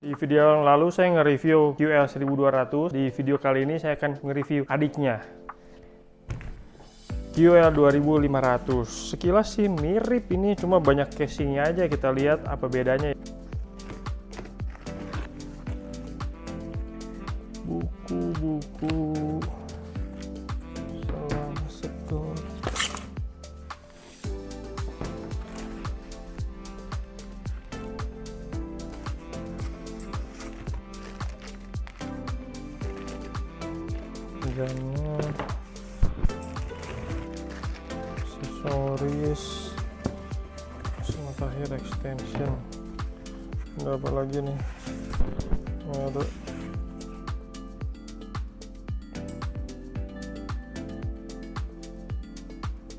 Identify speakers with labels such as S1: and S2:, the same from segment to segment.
S1: Di video yang lalu saya nge-review QL1200. Di video kali ini saya akan nge-review adiknya, QL2500. Sekilas sih mirip ini, cuma banyak casingnya aja. Kita lihat apa bedanya. Buku-buku selang sekor. Jamnya, aksesoris, sama terakhir extension. Ada apa lagi nih? Ada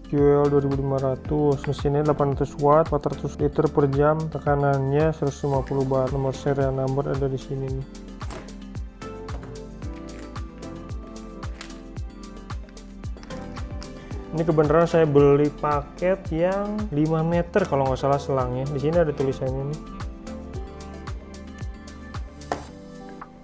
S1: QL2500, mesinnya 800 watt, 400 liter per jam, tekanannya 150 bar. Nomor serial number ada di sini nih. Ini kebenaran saya beli paket yang 5 meter kalau nggak salah selangnya. Di sini ada tulisannya nih.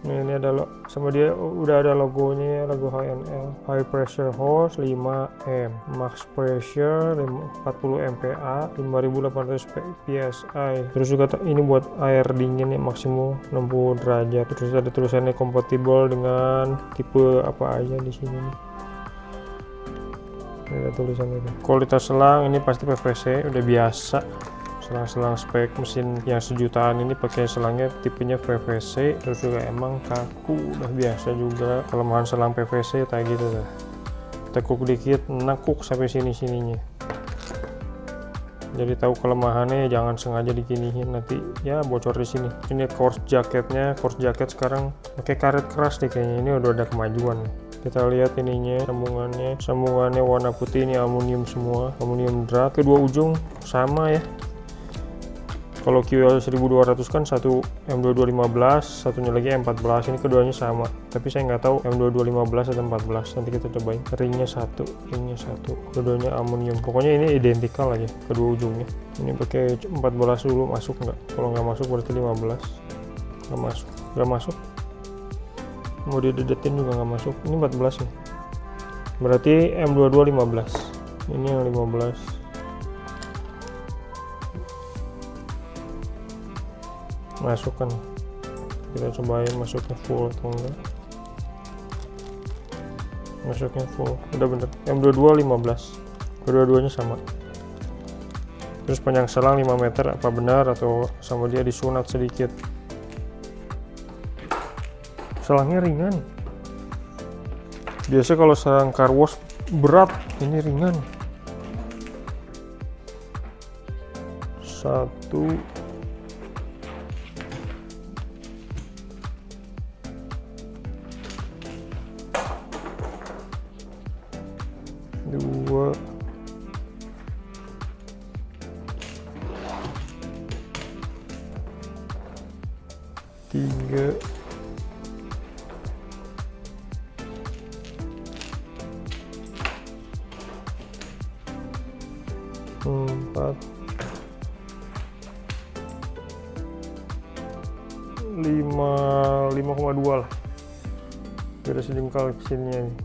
S1: Ini ada sama dia udah ada logonya, logo HNL. High pressure hose 5M, max pressure 40 MPa, 5800 PSI. Terus juga ini buat air dingin ya, maksimum 60 derajat. Terus ada tulisannya kompatibel dengan tipe apa aja di sini nih. Ada tulisan itu. Kualitas selang ini pasti PVC, udah biasa. Selang-selang spek mesin yang sejutaan ini pakai selangnya tipenya PVC, terus juga emang kaku, udah biasa juga. Kelemahan selang PVC kayak gitu dah. Tekuk dikit, nekuk sampai sini-sininya. Jadi tahu kelemahannya, jangan sengaja dikinihin nanti ya bocor di sini. Ini course jaketnya, course jaket sekarang pakai karet keras nih kayaknya. Ini udah ada kemajuan. Kita lihat ininya, sambungannya warna putih, ini aluminium semua, aluminium drat. Kedua ujung sama ya. Kalau QL1200 kan satu M2215, satunya lagi M14. Ini keduanya sama, tapi saya nggak tahu M2215 atau 14. Nanti kita cobain. Ringnya satu, keduanya aluminium. Pokoknya ini identikal aja kedua ujungnya. Ini pakai 14 dulu, masuk nggak? Kalau nggak masuk berarti 15. Nggak masuk. Mau didedetin juga nggak masuk. Ini 14 nih, berarti M22 15. Ini yang 15. Masukkan, kita cobain masuknya full atau enggak. Masuknya full, udah bener. M22 15, kedua-duanya sama. Terus panjang selang 5 meter, apa benar atau sama dia disunat sedikit? Selangnya ringan. Biasa kalau selang car wash berat, ini ringan. 1, 2, 3, 4, 5,2 lah. Beda sejengkal kesininya nih.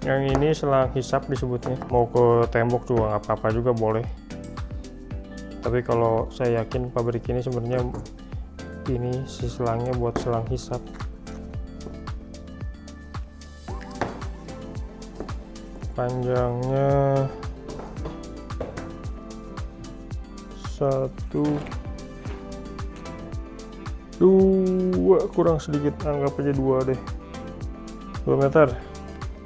S1: Yang ini selang hisap disebutnya. Mau ke tembok juga nggak apa-apa juga boleh. Tapi kalau saya yakin pabrik ini sebenarnya ini si selangnya buat selang hisap. Panjangnya 1, 2, kurang sedikit, anggap aja 2 deh. 2 meter.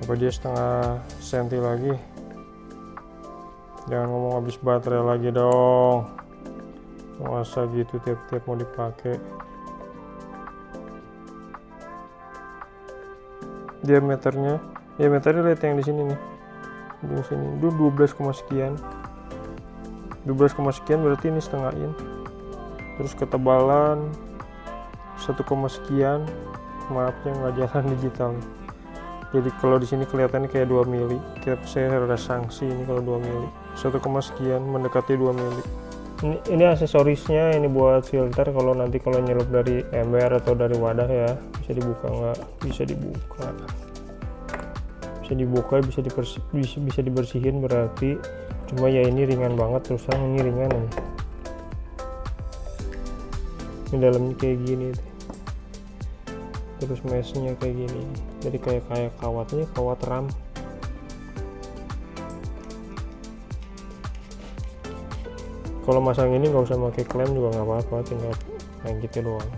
S1: Apa dia setengah senti lagi? Jangan ngomong habis baterai lagi dong. Masa gitu tiap-tiap mau dipakai. Diameternya lihat yang di sini nih. Di sini itu 12, sekian. 12, sekian berarti ini setengah in. Terus ketebalan 1, sekian. Maafnya nggak jalan digital. Jadi kalau di sini kelihatannya kayak 2 mili. Saya ada sanksi ini kalau 2 mili. 1, sekian mendekati 2 mili. ini aksesorisnya, ini buat filter kalau nanti kalau nyelup dari ember atau dari wadah ya. Bisa dibuka nggak? Bisa dibuka, bisa dibersihin berarti. Cuma ya ini ringan banget, terus terang ini ringan aja. Ini dalamnya kayak gini, terus meshnya kayak gini, jadi kayak kawatnya kawat RAM. Kalau masang ini nggak usah pakai klem juga nggak apa-apa, tinggal kayak gitu doang.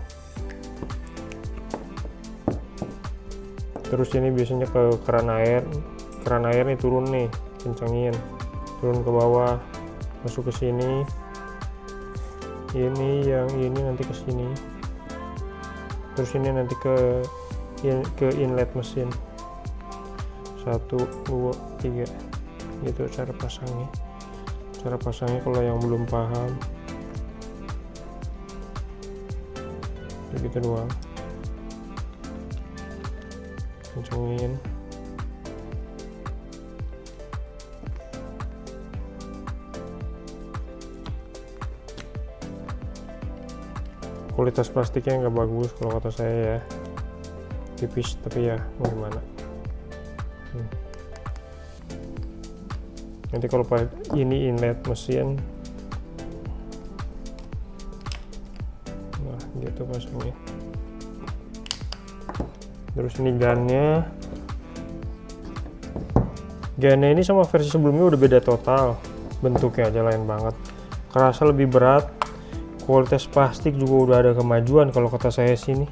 S1: Terus ini biasanya ke keran air nih turun nih, kencengin, turun ke bawah, masuk ke sini. Ini yang ini nanti ke sini, terus ini nanti ke inlet mesin. 1 2 3 gitu cara pasangnya kalau yang belum paham. Begitu doang, kencengin. Kualitas plastiknya nggak bagus kalau kata saya ya, tipis, tapi ya mau gimana. Nanti kalau ini inlet mesin, nah gitu pasangnya. Terus ini gannya ini sama versi sebelumnya udah beda total, bentuknya aja lain banget, kerasa lebih berat. Kualitas plastik juga udah ada kemajuan kalau kata saya sini,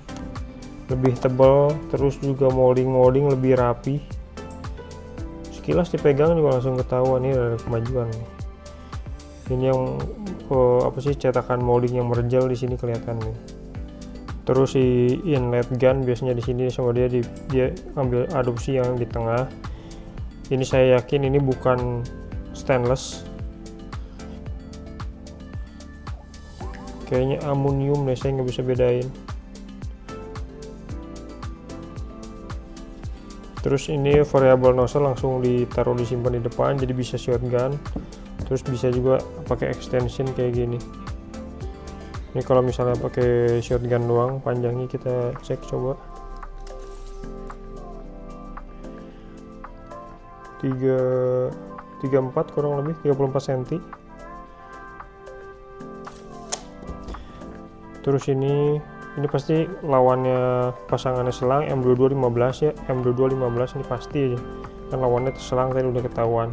S1: lebih tebal, terus juga molding lebih rapi. Sekilas dipegang juga langsung ketahuan ini ada kemajuan nih. Ini yang apa sih, cetakan molding yang merejel di sini kelihatan nih. Terus si inlet gun biasanya di sini sama dia ambil adopsi yang di tengah. Ini saya yakin ini bukan stainless, kayaknya aluminium deh, saya nggak bisa bedain. Terus ini variable nozzle langsung ditaruh disimpan di depan, jadi bisa shotgun. Terus bisa juga pakai extension kayak gini. Ini kalau misalnya pakai shotgun doang, panjangnya kita cek coba. 34 kurang lebih 34 cm. Terus ini pasti lawannya pasangannya selang M22 15 ya, M22 15 ini pasti aja, kan lawannya selang tadi udah ketahuan.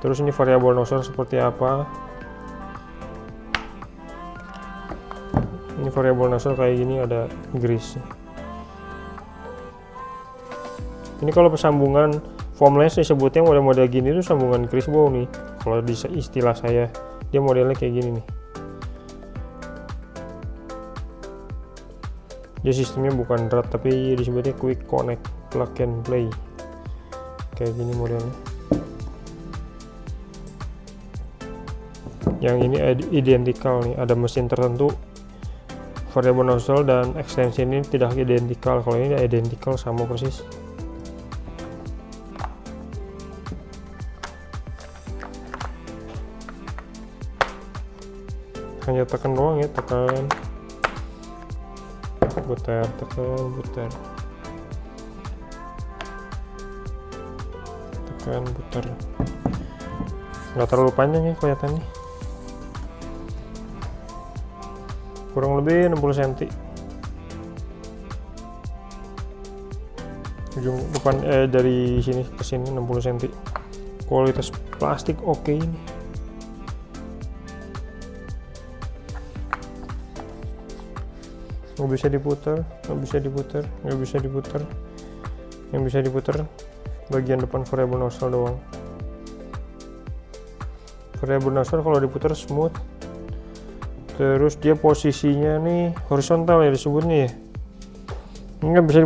S1: Terus ini variabel nozzle seperti apa, ini variabel nozzle kayak gini, ada grease. Ini kalau persambungan foamless disebutnya model-model gini tuh sambungan grease bow nih, kalau di istilah saya dia modelnya kayak gini nih. Dia sistemnya bukan drat tapi disebutnya quick connect plug and play, kayak gini modelnya. Yang ini identical nih, ada mesin tertentu variable nozzle dan extension ini tidak identical, kalau ini identical sama persis. Hanya tekan doang ya, tekan putar, tekan putar. Nggak terlalu panjang ya kelihatannya, kurang lebih 60 cm ujung depan, dari sini ke sini 60 cm. Kualitas plastik oke ini. Nggak bisa diputar, yang bisa diputar bagian depan variable nozzle doang. Variable nozzle kalau diputar smooth. Terus dia posisinya nih horizontal ya disebutnya ya, nggak bisa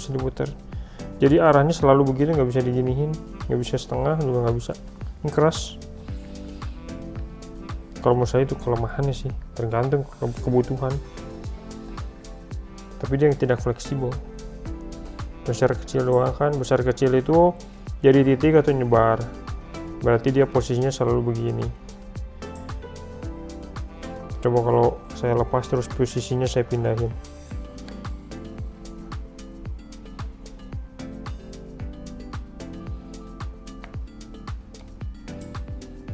S1: diputar. Jadi arahnya selalu begini, nggak bisa diginiin, nggak bisa setengah juga nggak bisa. Ini keras. Kalau menurut saya itu kelemahannya sih, tergantung kebutuhan. Tapi dia yang tidak fleksibel. Besar kecil doang kan, besar kecil itu jadi titik atau nyebar. berarti dia posisinya selalu begini. Coba kalau saya lepas terus posisinya saya pindahin.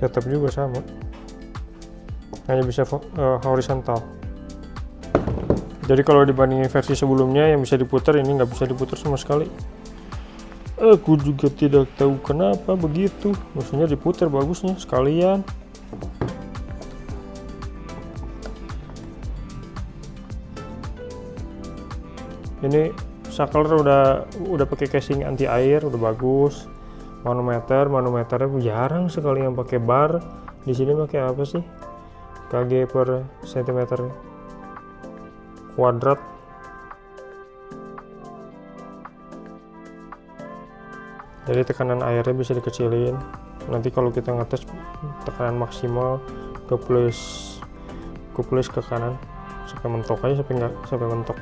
S1: Tetap juga sama, hanya bisa horizontal. Jadi kalau dibandingin versi sebelumnya yang bisa diputar, ini nggak bisa diputar sama sekali. Aku juga tidak tahu kenapa begitu, maksudnya diputar bagusnya sekalian. Ini saklar udah pakai casing anti air, udah bagus. Manometernya jarang sekali yang pakai bar. Di sini pakai apa sih? kg per cm kuadrat. Jadi tekanan airnya bisa dikecilin. Nanti kalau kita ngetes tekanan maksimal ke plus ke kanan sampai mentok aja, sampai mentok.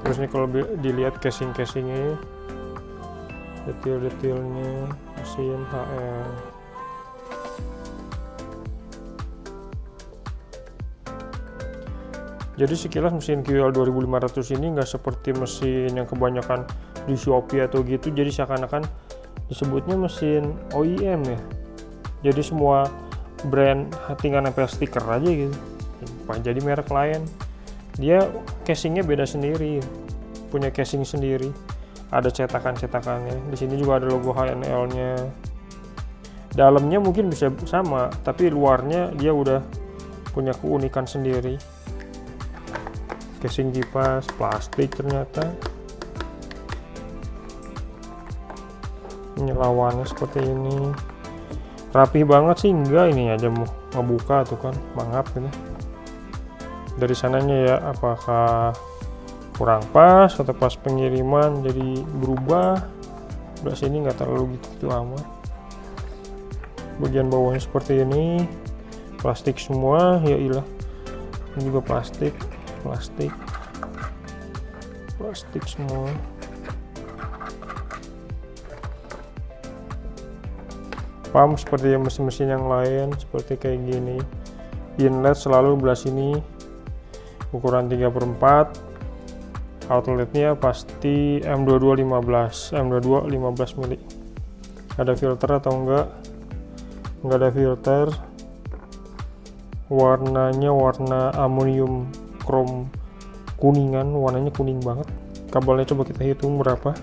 S1: Terus ini kalau dilihat casingnya, detail-detailnya mesin HL. Jadi sekilas mesin QL 2500 ini nggak seperti mesin yang kebanyakan di Shopee atau gitu, jadi seakan-akan disebutnya mesin OEM ya. Jadi semua brand tinggal nempel stiker aja gitu, jadi merek lain. Dia casingnya beda sendiri, punya casing sendiri, ada cetakannya. Di sini juga ada logo HNL-nya. Dalamnya mungkin bisa sama, tapi luarnya dia udah punya keunikan sendiri. Casing kipas plastik ternyata. Ini lawannya seperti ini. Rapih banget sih, enggak ini aja mau ngebuka tuh kan, mangap ini. Dari sananya ya, apakah kurang pas atau pas pengiriman jadi berubah. Udah sini nggak terlalu gitu amat. Bagian bawahnya seperti ini, plastik semua, ya ilah. Ini juga plastik semua. Pump seperti mesin-mesin yang lain, seperti kayak gini. Inlet selalu belah sini, ukuran 3/4. Outletnya pasti M22 15 mili. Ada filter atau enggak ada filter. Warnanya warna aluminium chrome kuningan, warnanya kuning banget. Kabelnya coba kita hitung berapa.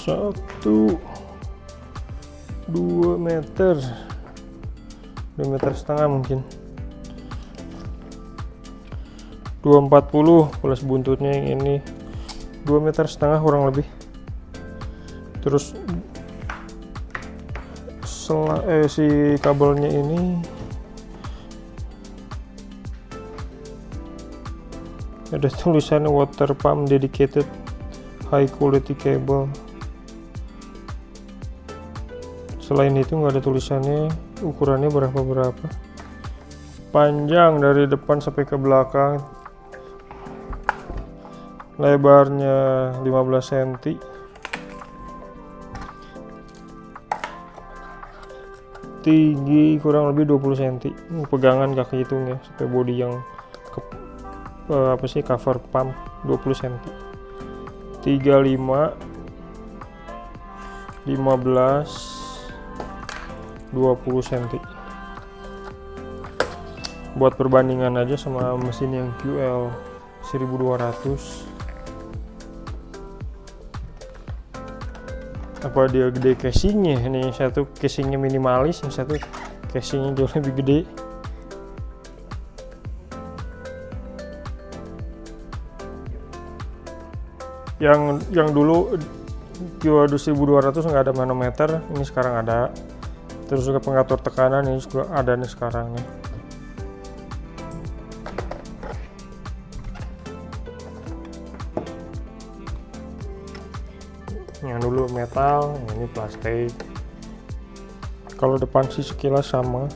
S1: Satu 2 meter 2,5 meter mungkin, 240 plus buntutnya yang ini 2,5 meter kurang lebih. Terus si kabelnya ini ada tulisannya water pump dedicated high quality cable. Selain itu nggak ada tulisannya ukurannya berapa. Panjang dari depan sampai ke belakang, lebarnya 15 cm, tinggi kurang lebih 20 cm. Pegangan kaki hitung ya, sampai bodi yang cover pump 20 cm. 35 15 20 cm. Buat perbandingan aja sama mesin yang QL 1200, apa dia gede casingnya. Ini yang satu casingnya minimalis, yang satu casingnya jauh lebih gede. Yang dulu QL 1200 nggak ada manometer, ini sekarang ada. Terus juga pengatur tekanan ini juga ada nih sekarang nih. Yang dulu metal, yang ini plastik. Kalau depan sih sekilas sama.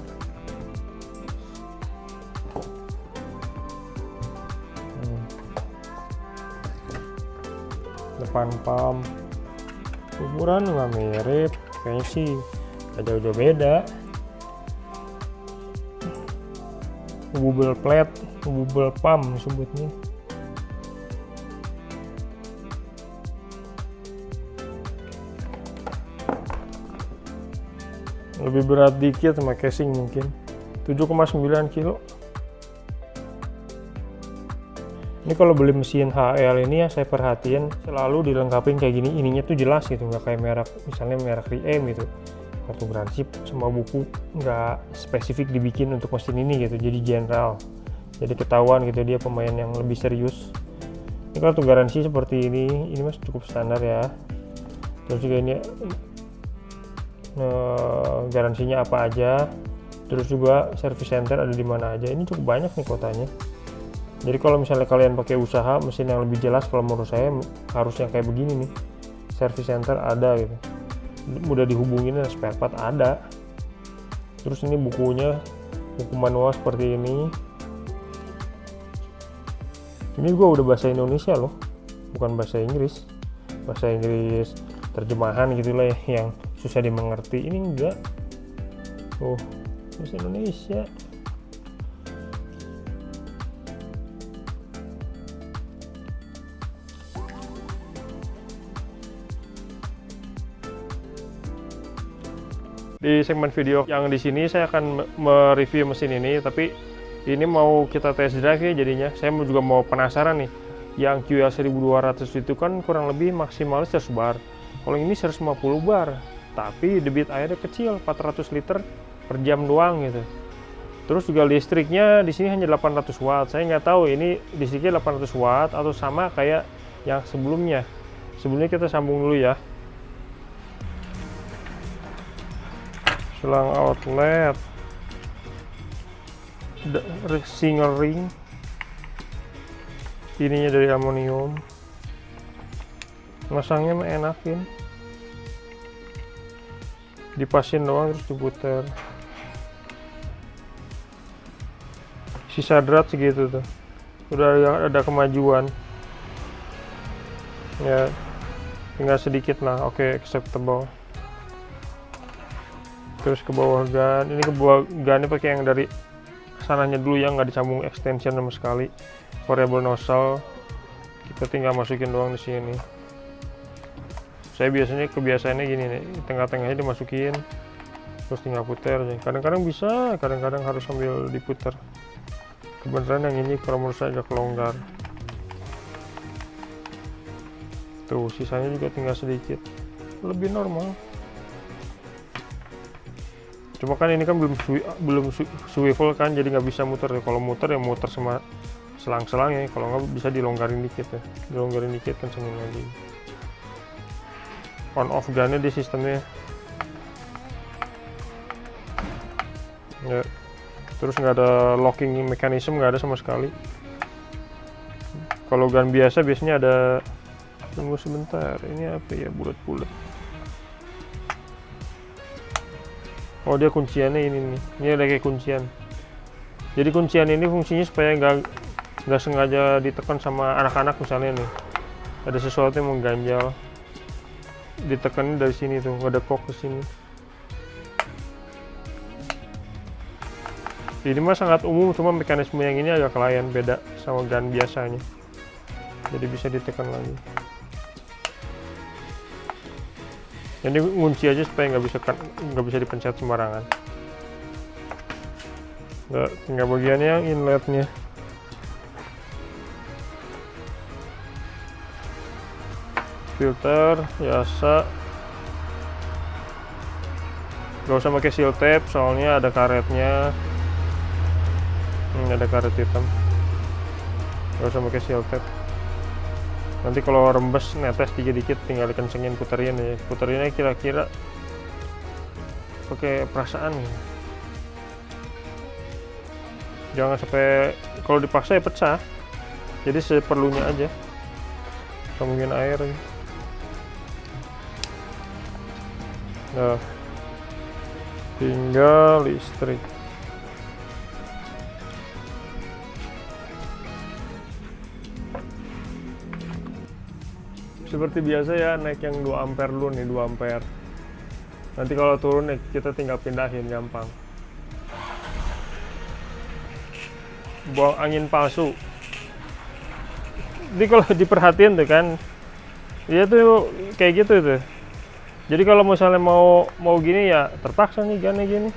S1: Depan pump ukuran nggak mirip, kayaknya sih nggak jauh-jauh beda. Bubble plate, bubble pump sebutnya. Lebih berat dikit sama casing mungkin 7,9 kilo. Ini kalau beli mesin HL ini ya saya perhatiin selalu dilengkapin kayak gini, ininya tuh jelas gitu, nggak kayak merek, misalnya merek Riem gitu, kartu garansi sama buku nggak spesifik dibikin untuk mesin ini gitu, jadi general, jadi ketahuan gitu dia pemain yang lebih serius. Ini kartu garansi seperti ini mas cukup standar ya. Terus juga ini garansinya apa aja, terus juga service center ada di mana aja, ini cukup banyak nih kotanya. Jadi kalau misalnya kalian pakai usaha mesin yang lebih jelas, kalau menurut saya harus yang kayak begini nih, service center ada gitu, mudah dihubungin dan spare part ada. Terus ini bukunya, buku manual seperti ini gua udah bahasa Indonesia loh, bukan bahasa Inggris terjemahan gitulah ya, yang susah dimengerti. Ini enggak, bahasa Indonesia. Di segmen video yang di sini saya akan mereview mesin ini, tapi ini mau kita test drive ya jadinya. Saya juga mau penasaran nih, yang QL 1200 itu kan kurang lebih maksimal 100 bar. Kalau ini 150 bar, tapi debit airnya kecil, 400 liter per jam doang gitu. Terus juga listriknya di sini hanya 800 watt. Saya nggak tahu ini listriknya 800 watt atau sama kayak yang sebelumnya. Sebelumnya kita sambung dulu ya. Selang outlet, single ring, ininya dari aluminium, masangnya enakin, dipasin doang terus diputer. Sisa drat segitu tuh, udah ada kemajuan ya, tinggal sedikit lah. Oke, acceptable. Terus ke bawah gan, ini ke bawah gannya pakai yang dari sananya dulu yang nggak disambung extension sama sekali. Variable nozzle kita tinggal masukin doang di sini. Saya biasanya kebiasaannya gini nih, tengah-tengahnya dimasukin terus tinggal puter. Kadang-kadang bisa, kadang-kadang harus sambil diputer. Kebenaran yang ini kalau menurut saya agak longgar. Tuh sisanya juga tinggal sedikit, lebih normal. Cuma kan ini kan belum swivel kan, jadi nggak bisa muter. Kalau muter ya muter sama selang-selangnya, kalau nggak bisa dilonggarin dikit ya, dilonggarin dikit kan senin lagi. On off gunnya di sistemnya ya. Terus nggak ada locking mechanism, nggak ada sama sekali. Kalau gun biasanya ada, tunggu sebentar, ini apa ya, bulat-bulat. Oh dia kunciannya ini nih, ini ada kayak kuncian. Jadi kuncian ini fungsinya supaya nggak sengaja ditekan sama anak-anak misalnya nih, ada sesuatu yang mengganjal, ditekan dari sini tuh, nggak ada kok ke sini. Ini mah sangat umum, cuma mekanisme yang ini agak lain, beda sama gun biasanya. Jadi bisa ditekan lagi. Ini kunci aja supaya nggak bisa dipencet sembarangan. Tinggal bagian yang inletnya. Filter biasa. Gak usah pakai seal tape soalnya ada karetnya. Ini ada karet hitam. Gak usah pakai seal tape. Nanti kalau rembes netes dikit-dikit tinggal dikencengin, puterin ya. Puterinnya kira-kira pakai perasaan ya. Jangan sampai, kalau dipaksa ya pecah. Jadi seperlunya aja. Sambungin air. Nah. tinggal listrik. Seperti biasa ya, naik yang 2 ampere dulu nih, 2 ampere. Nanti kalau turun nih kita tinggal pindahin, gampang. Buang angin palsu. Jadi kalau diperhatiin tuh kan, dia tuh kayak gitu tuh. Jadi kalau misalnya mau gini ya terpaksa nih gini,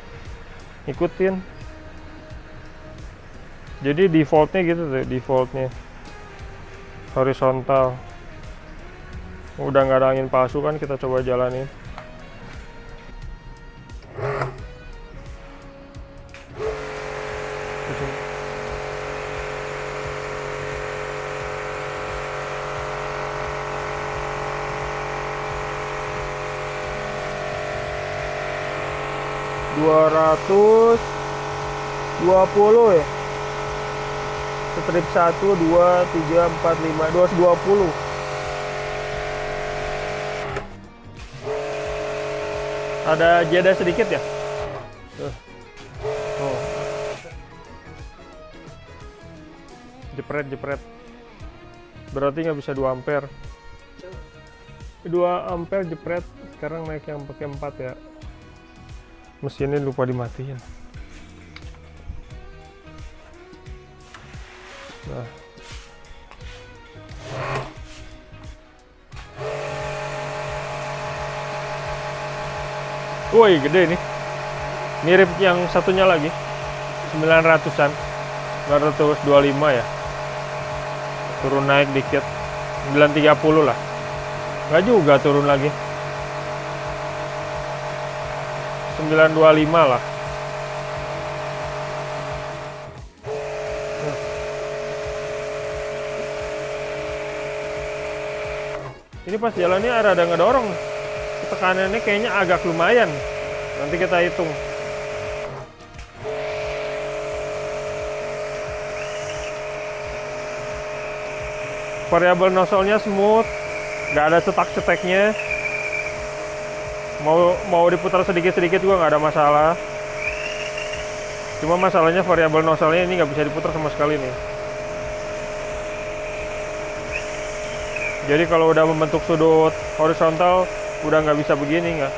S1: ikutin. Jadi defaultnya gitu tuh, defaultnya horizontal. Udah nggak ada angin palsu kan, kita coba jalanin. Rp220 ya. Strip 1, 2, 3, 4, 5, 220. Ada jeda sedikit ya. Oh. Jepret. Berarti nggak bisa 2 ampere. 2 ampere jepret. Sekarang naik yang pakai 4 ya. Mesinnya lupa dimatiin. Nah. Woi, gede nih. Mirip yang satunya lagi. 900-an. 925 ya. Turun naik dikit. 930 lah. Nggak juga turun lagi. 925 lah. Ini pas jalannya ada ngedorong. Tekanannya kayaknya agak lumayan. Nanti kita hitung. Variabel nozzle-nya smooth, nggak ada cetak-ceteknya. Mau diputar sedikit-sedikit juga nggak ada masalah. Cuma masalahnya variabel nozzle-nya ini nggak bisa diputar sama sekali nih. Jadi kalau udah membentuk sudut horizontal, udah nggak bisa begini nggak.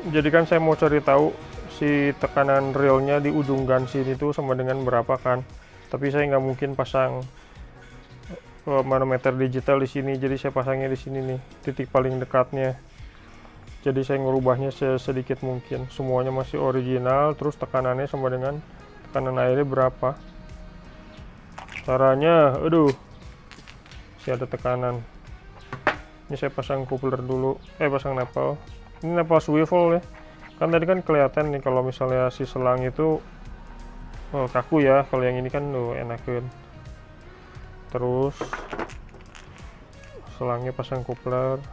S1: Jadi kan saya mau cari tahu si tekanan realnya di ujung gansi itu sama dengan berapa kan. Tapi saya nggak mungkin pasang manometer digital di sini, jadi saya pasangnya di sini nih, titik paling dekatnya. Jadi saya ngerubahnya sedikit mungkin. Semuanya masih original, terus tekanannya sama dengan tekanan airnya berapa. Caranya, aduh, masih ada tekanan. Ini saya pasang coupler dulu, pasang nepal. Ini nepal swivel ya. Kan tadi kan kelihatan nih kalau misalnya si selang itu kaku ya. Kalau yang ini kan enakan. Terus selangnya pasang coupler.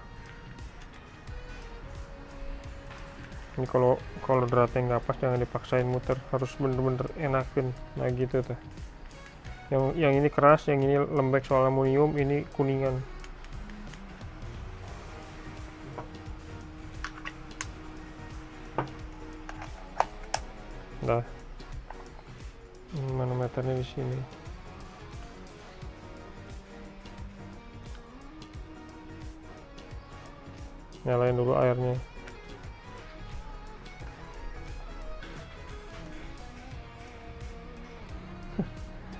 S1: Ini kalau dratnya nggak pas jangan dipaksain muter, harus bener-bener enakin. Nah gitu tuh. Yang ini keras, yang ini lembek soal aluminium, ini kuningan. Nah, manometernya di sini. Nyalain dulu airnya.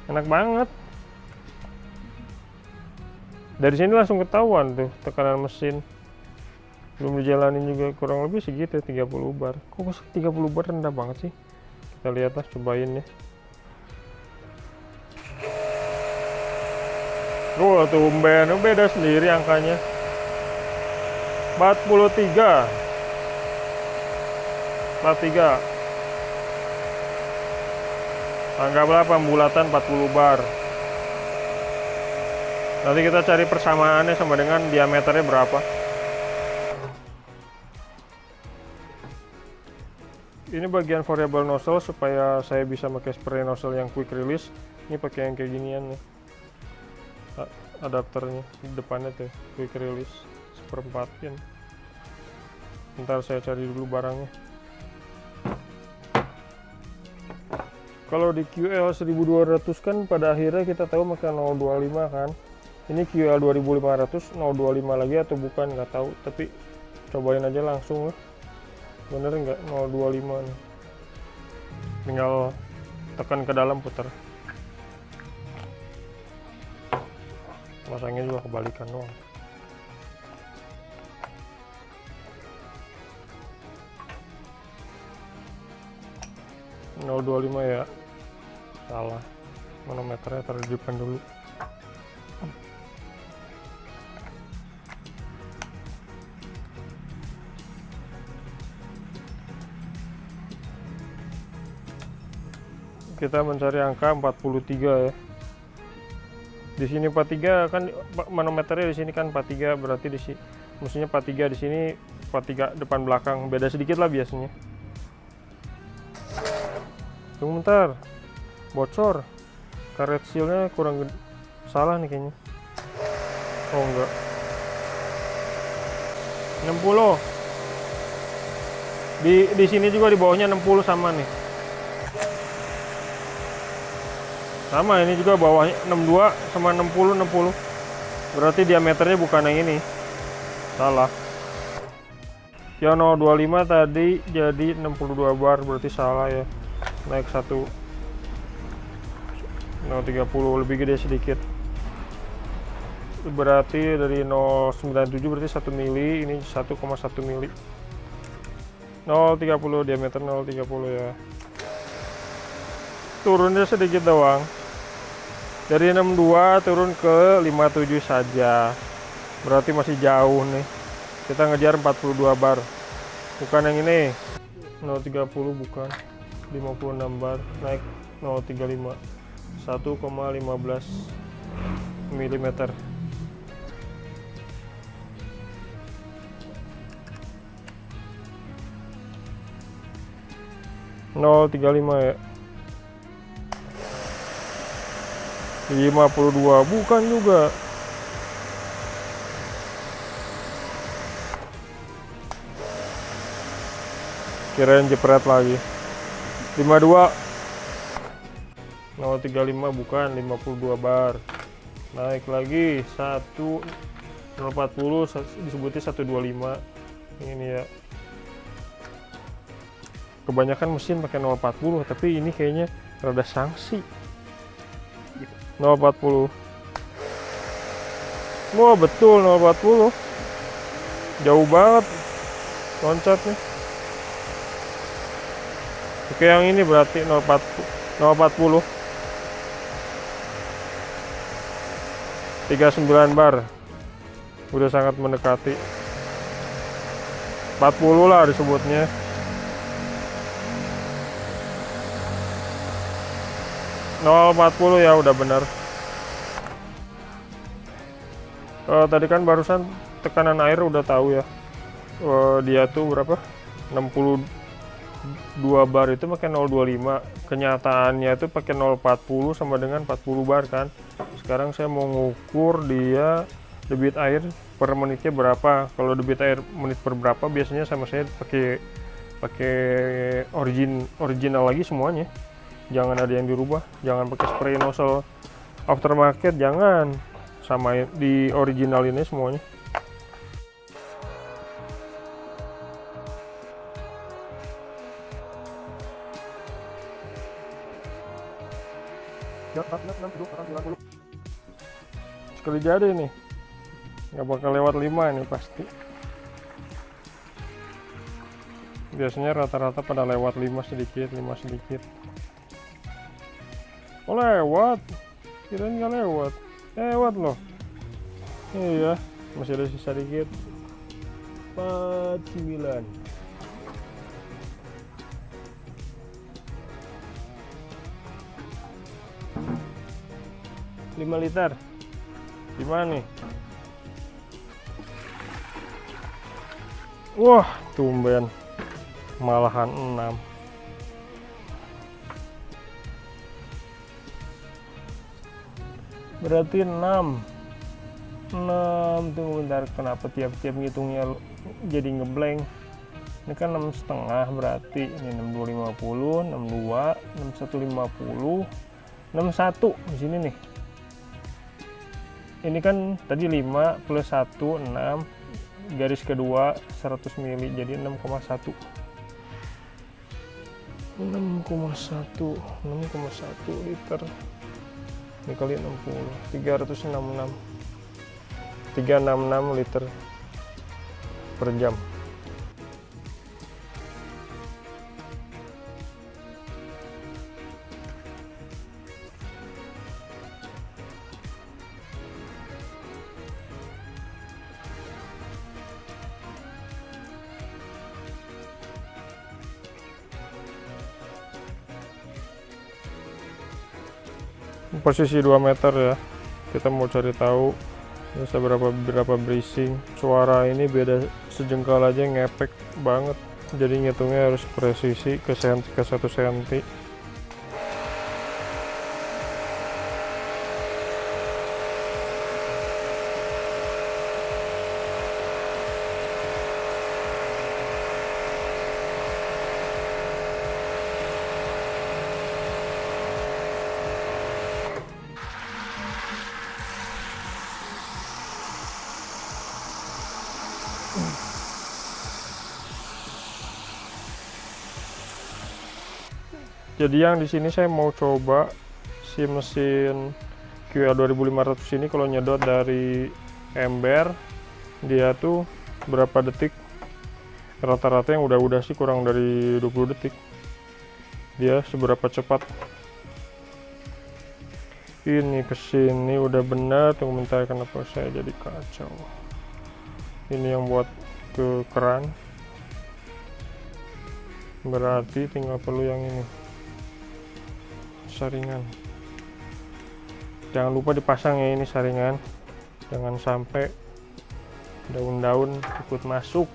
S1: Enak banget. Dari sini langsung ketahuan tuh tekanan mesin. Belum dijalanin juga, kurang lebih segitu 30 bar. Kok 30 bar rendah banget sih? Kita lihat lah, cobain ya. Tumben, beda sendiri angkanya. 43. Anggaplah pembulatan 40 bar. Nanti kita cari persamaannya sama dengan diameternya berapa. Ini bagian variable nozzle supaya saya bisa pakai spray nozzle yang quick release. Ini pakai yang kayak ginian nih. adapternya di depannya tuh, quick release seperempat pin. Ntar saya cari dulu barangnya. Kalau di QL 1200 kan pada akhirnya kita tahu pakai 025 kan. Ini QL 2500 025 lagi atau bukan nggak tahu, tapi cobain aja langsung lah. Bener nggak 025 nih. Tinggal tekan ke dalam, putar. Masangnya juga kebalikan doang. No 25 ya, salah, manometernya taruh di depan dulu. Kita mencari angka 43 ya. Di sini 43 kan manometernya, di sini kan 43, berarti di sini mestinya 43, di sini 43 depan belakang, beda sedikit lah biasanya. Tunggu bentar, bocor, karet sealnya kurang gede. Salah nih kayaknya. Oh enggak, 60 di sini juga, di bawahnya 60 sama nih. Sama, ini juga bawahnya 62 sama 60. Berarti diameternya bukan yang ini. Salah. Ya 025 tadi jadi 62 bar, berarti salah ya. Naik 1 030, lebih gede sedikit. Berarti dari 097 berarti 1 mili, ini 1,1 mili. 030 diameter 030 ya. Turunnya sedikit doang, dari 62 turun ke 57 saja, berarti masih jauh nih. Kita ngejar 42 bar, bukan yang ini. 030 bukan, 56 bar, naik 035, 1,15 mm. Nol 35 ya. 52 bukan juga. Kirain jepret lagi. 52 035 bukan, 52 bar. Naik lagi 1 040, disebutnya 125. Ini ya. Kebanyakan mesin pakai 040, tapi ini kayaknya rada sanksi. 040. Wah betul 040. Jauh banget loncatnya. Oke, yang ini berarti 040. 39 bar. Udah sangat mendekati. 40 lah disebutnya. No 40 ya, udah benar. Tadi kan barusan tekanan air udah tahu ya. Dia tuh berapa? 62 bar itu pakai 025. Kenyataannya itu pakai 040 sama dengan 40 bar kan. Sekarang saya mau ngukur dia debit air per menitnya berapa. Kalau debit air menit per berapa, biasanya sama saya pakai original lagi semuanya. Jangan ada yang dirubah, jangan pakai spray nozzle aftermarket, jangan, sama di original ini semuanya. Sekali jadi nih, nggak bakal lewat 5 ini pasti. Biasanya rata-rata pada lewat 5 sedikit. Oh lewat, kirain nggak lewat. Lewat loh. Iya, masih ada sisa dikit. 49. 5 liter. Gimana nih? Wah, tumben. Malahan 6. Berarti 6 6. Tunggu bentar, kenapa tiap-tiap ngitungnya jadi ngeblank? Ini kan 6,5 berarti ini 6250, 62, 6150, 61 di sini nih. Ini kan tadi 5 plus 1 6, garis kedua 100 mili jadi 6,1. 6,1 liter dikali 60, 366 liter per jam. Posisi 2 meter ya, kita mau cari tahu berapa breathing. Suara ini beda sejengkal aja ngepek banget, jadi ngitungnya harus presisi ke 1 senti. Jadi yang di sini saya mau coba si mesin QA 2500 ini, kalau nyedot dari ember dia tuh berapa detik. Rata-rata yang udah sih kurang dari 20 detik. Dia seberapa cepat. Ini kesini udah benar, tunggu bentar, kenapa saya jadi kacau. Ini yang buat ke keran, berarti tinggal perlu yang ini, saringan. Jangan lupa dipasang ya ini saringan, jangan sampai daun-daun ikut masuk,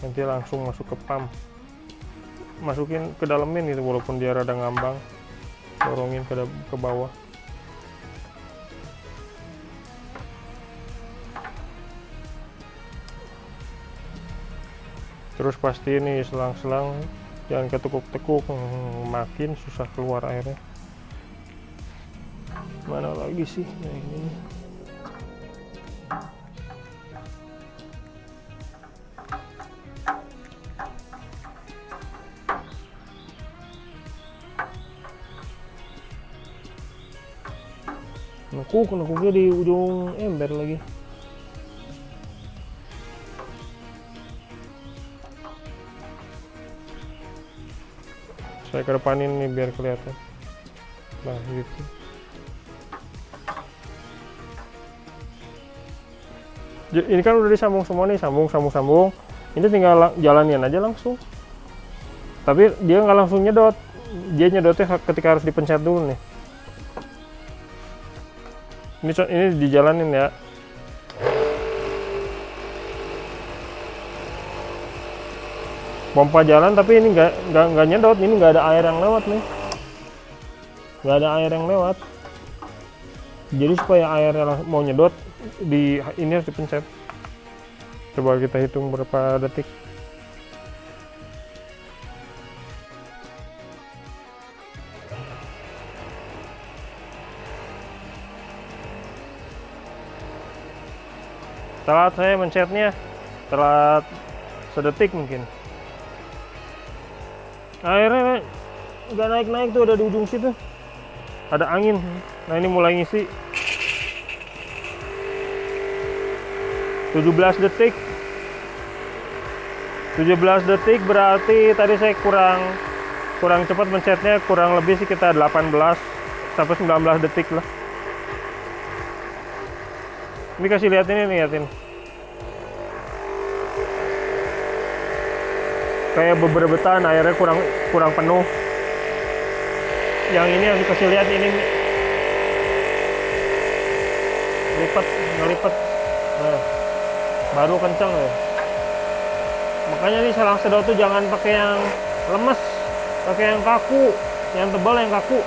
S1: nanti langsung masuk ke pump. Masukin ke dalamin gitu, walaupun dia rada ngambang, dorongin ke bawah. Terus pasti ini selang-selang jangan ketekuk-tekuk, makin susah keluar airnya. Mana lagi sih? Nah ini. Nekuknya di ujung ember lagi. Saya kedepanin nih biar kelihatan. Nah gitu. Ini kan udah disambung semua nih, sambung. Ini tinggal jalanin aja langsung. Tapi dia nggak langsung nyedot. Dia nyedotnya ketika harus dipencet dulu nih. Ini dijalanin ya. Pompa jalan, tapi ini nggak nyedot, ini nggak ada air yang lewat nih, nggak ada air yang lewat. Jadi supaya airnya mau nyedot, ini harus dipencet. Coba kita hitung berapa detik. Telat saya mencetnya, telat sedetik mungkin. Airnya nggak naik-naik tuh, ada di ujung situ ada angin. Nah ini mulai ngisi 17 detik. 17 detik berarti tadi saya kurang cepat mencetnya, kurang lebih sekitar 18 sampai 19 detik lah. Ini kasih lihat ini, liatin. Kayak beberbetan airnya kurang penuh. Yang ini harus kasih lihat ini ngelipet. Nah, baru kenceng ya. Makanya nih selang sedot tuh jangan pakai yang lemes, pakai yang kaku, yang tebal, yang kaku.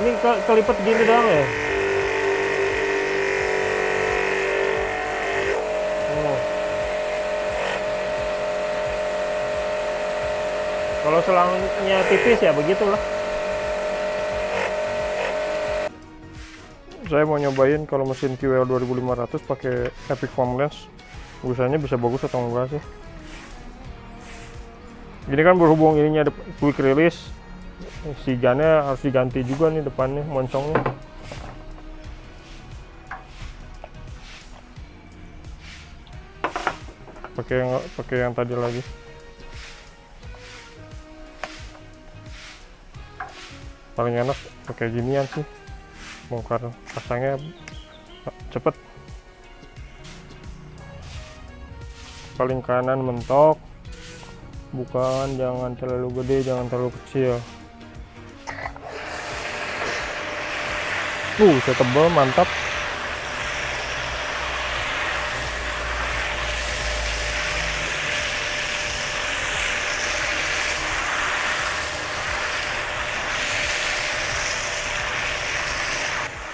S1: Ini kelipet gini doang ya. Kalau selangnya tipis ya begitulah. Saya mau nyobain kalau mesin QL 2500 pakai Epic Foam Lens, usahanya bisa bagus atau enggak sih. Ini kan berhubung ininya ada quick release, si gannya harus diganti juga nih depannya, moncongnya. Pakai yang tadi lagi. Paling enak pakai ginian sih, bongkar pasangnya cepet. Paling kanan mentok, bukan, jangan terlalu gede, jangan terlalu kecil. Saya tebal, mantap.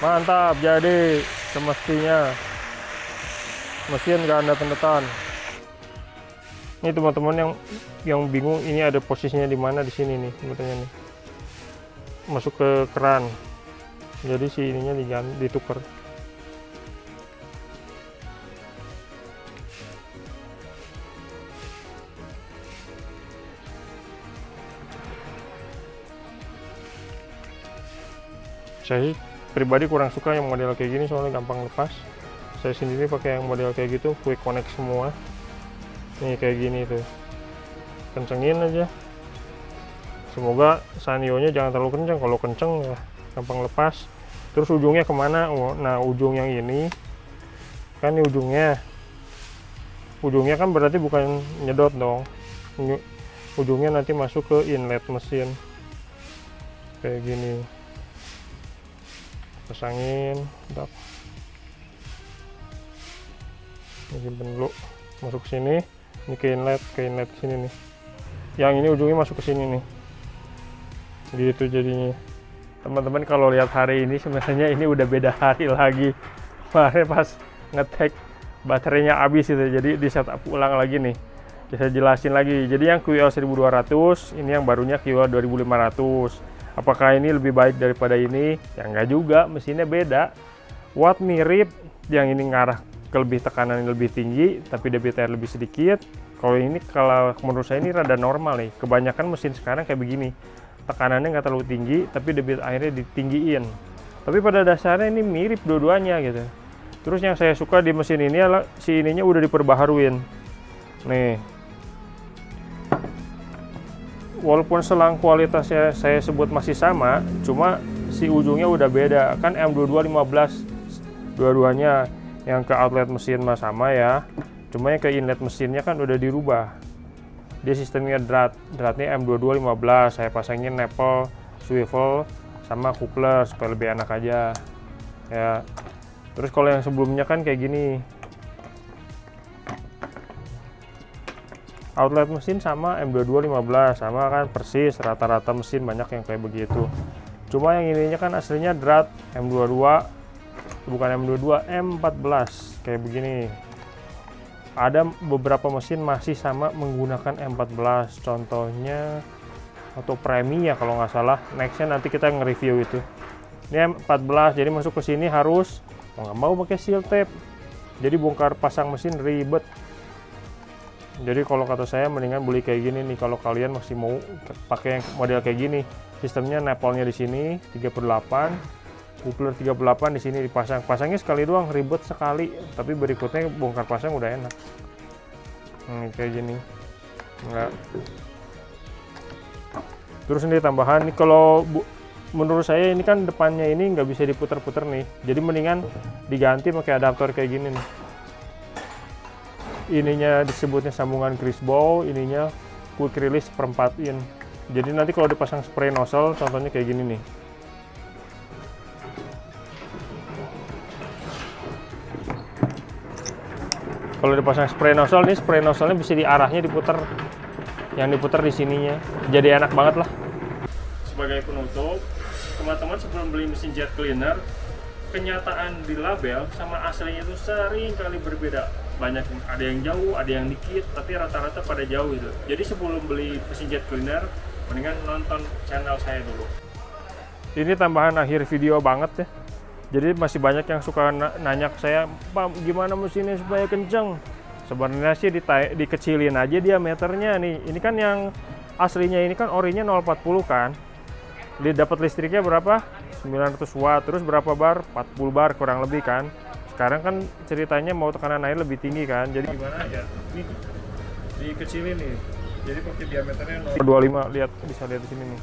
S1: Mantap, jadi semestinya mesin gak ada tanda-tanda. Ini teman-teman yang bingung, ini ada posisinya di mana, di sini nih sebetulnya nih. Masuk ke keran. Jadi si ininya ditukar. Saya pribadi kurang suka yang model kayak gini soalnya gampang lepas. Saya sendiri pakai yang model kayak gitu, quick connect semua. Nih kayak gini tuh, kencengin aja. Semoga sanionya jangan terlalu kenceng. Kalau kenceng ya gampang lepas. Terus ujungnya kemana? Nah, ujung yang ini kan, ini ujungnya kan berarti bukan nyedot dong. Ujungnya nanti masuk ke inlet mesin kayak gini. Pasangin, tak. Ini simpen dulu, masuk ke sini. Ini ke inlet sini nih. Yang ini ujungnya masuk ke sini nih. Gitu jadinya. Teman-teman kalau lihat hari ini sebenarnya ini udah beda hari lagi. Kemarin pas ngetek baterainya habis itu, jadi di setup ulang lagi nih. Saya jelasin lagi. Jadi yang QL 1200, ini yang barunya QL 2500. Apakah ini lebih baik daripada ini? Ya enggak juga, mesinnya beda. Watt mirip, yang ini ngarah ke tekanan yang lebih tinggi, tapi debit air lebih sedikit. Kalau menurut saya ini rada normal nih. Kebanyakan mesin sekarang kayak begini. Tekanannya nggak terlalu tinggi, tapi debit airnya ditinggiin. Tapi pada dasarnya ini mirip dua-duanya gitu. Terus yang saya suka di mesin ini adalah si ininya udah diperbaharuin. Nih. Walaupun selang kualitasnya saya sebut masih sama, cuma si ujungnya udah beda. Kan M2215 dua-duanya, yang ke outlet mesin mah sama ya. Cuma yang ke inlet mesinnya kan udah dirubah. Dia sistemnya dratnya M2215. Saya pasangin nipple, swivel, sama coupler supaya lebih enak aja. Ya. Terus kalau yang sebelumnya kan kayak gini. Outlet mesin sama M2215 sama kan, persis rata-rata mesin banyak yang kayak begitu. Cuma yang ininya kan aslinya drat M22, bukan M22, M14 kayak begini. Ada beberapa mesin masih sama menggunakan M14, contohnya atau Premia kalau nggak salah. Nextnya nanti kita nge-review itu. Ini M14, jadi masuk ke sini harus nggak mau pakai seal tape. Jadi bongkar pasang mesin ribet. Jadi kalau kata saya mendingan beli kayak gini nih kalau kalian masih mau pakai model kayak gini. Sistemnya nipple-nya di sini 38, coupler 38 di sini dipasang. Pasangnya sekali doang, ribet sekali, tapi berikutnya bongkar pasang udah enak. Kayak gini. Enggak. Terus ini tambahan nih, kalau menurut saya ini kan depannya ini nggak bisa diputar-putar nih. Jadi mendingan diganti pakai adaptor kayak gini nih. Ininya disebutnya sambungan grease ball, ininya quick release 1/4 in. Jadi nanti kalau dipasang spray nozzle, contohnya kayak gini nih. Kalau dipasang spray nozzle, nih spray nozzle-nya bisa diarahnya diputar. Yang diputar di sininya. Jadi enak banget lah. Sebagai penutup, teman-teman sebelum beli mesin jet cleaner, kenyataan di label sama aslinya itu sering kali berbeda. banyak, ada yang jauh, ada yang dikit, tapi rata-rata pada jauh gitu. Jadi sebelum beli mesin jet cleaner, mendingan nonton channel saya dulu. Ini tambahan akhir video banget ya. Jadi masih banyak yang suka nanya ke saya, Pak, gimana mesinnya supaya kenceng? Sebenarnya sih dikecilin aja diameternya nih. Ini kan yang aslinya ini kan orinya 040 kan. Dia dapat listriknya berapa? 900 watt. Terus berapa bar? 40 bar kurang lebih kan. Sekarang kan ceritanya mau tekanan air lebih tinggi kan, jadi gimana ya, ini dikecilin nih, jadi pakai diameternya 0,25, lihat, bisa lihat di sini nih,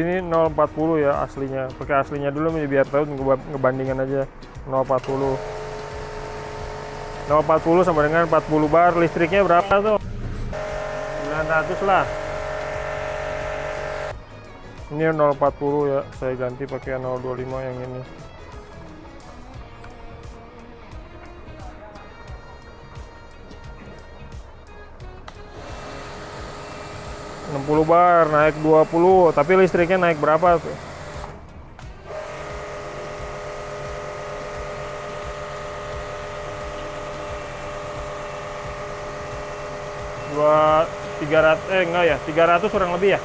S1: ini 0,40 ya aslinya, pakai aslinya dulu nih biar tahu, ngebandingan aja. 0,40 sama dengan 40 bar, listriknya berapa tuh? 900 lah. Ini 0,40 ya, saya ganti pakai 0,25 yang ini. 60 bar naik 20, tapi listriknya naik berapa tuh? 300 enggak ya, 300 kurang lebih ya.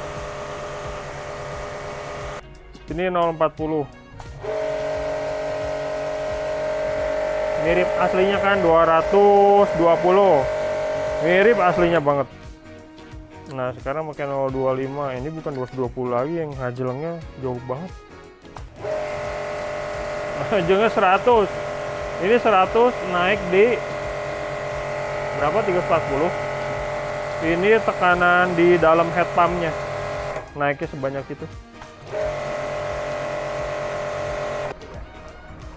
S1: Ini 0,40. Mirip aslinya kan 220. Mirip aslinya banget. Nah, sekarang pakai 025. Ini bukan 220 lagi, yang ngajelengnya jauh banget. Ngajelengnya 100. Ini 100 naik di berapa? 340. Ini tekanan di dalam head pumpnya naiknya sebanyak itu.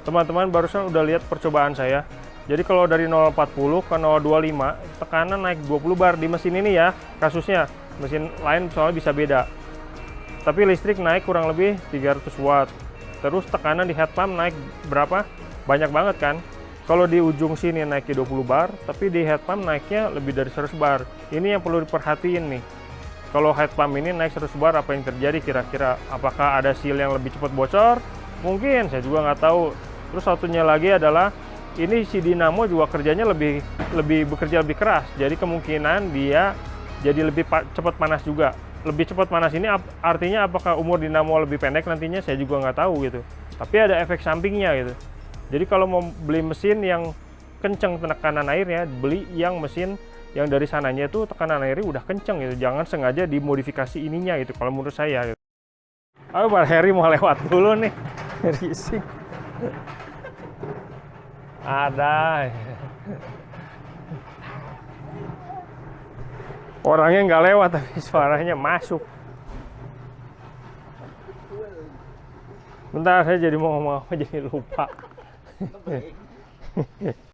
S1: Teman-teman barusan udah lihat percobaan saya. Jadi kalau dari 040 ke 025 tekanan naik 20 bar di mesin ini ya, kasusnya. Mesin lain soalnya bisa beda. Tapi listrik naik kurang lebih 300 watt. Terus tekanan di head pump naik berapa? Banyak banget kan? Kalau di ujung sini naiknya 20 bar, tapi di head pump naiknya lebih dari 100 bar. Ini yang perlu diperhatiin nih. Kalau head pump ini naik 100 bar, apa yang terjadi kira-kira? Apakah ada seal yang lebih cepat bocor? Mungkin, saya juga nggak tahu. Terus satunya lagi adalah ini si dinamo juga kerjanya bekerja lebih keras. Jadi kemungkinan dia jadi lebih cepat panas juga. Lebih cepat panas ini artinya apakah umur dinamo lebih pendek nantinya, saya juga nggak tahu gitu. Tapi ada efek sampingnya gitu. Jadi kalau mau beli mesin yang kenceng tekanan airnya, beli yang mesin yang dari sananya itu tekanan airnya udah kenceng gitu. Jangan sengaja dimodifikasi ininya gitu kalau menurut saya gitu. Aduh, Pak Heri mau lewat dulu nih. Risik. Ada. Orangnya nggak lewat tapi suaranya masuk. Bentar, saya jadi mau ngomong apa jadi lupa.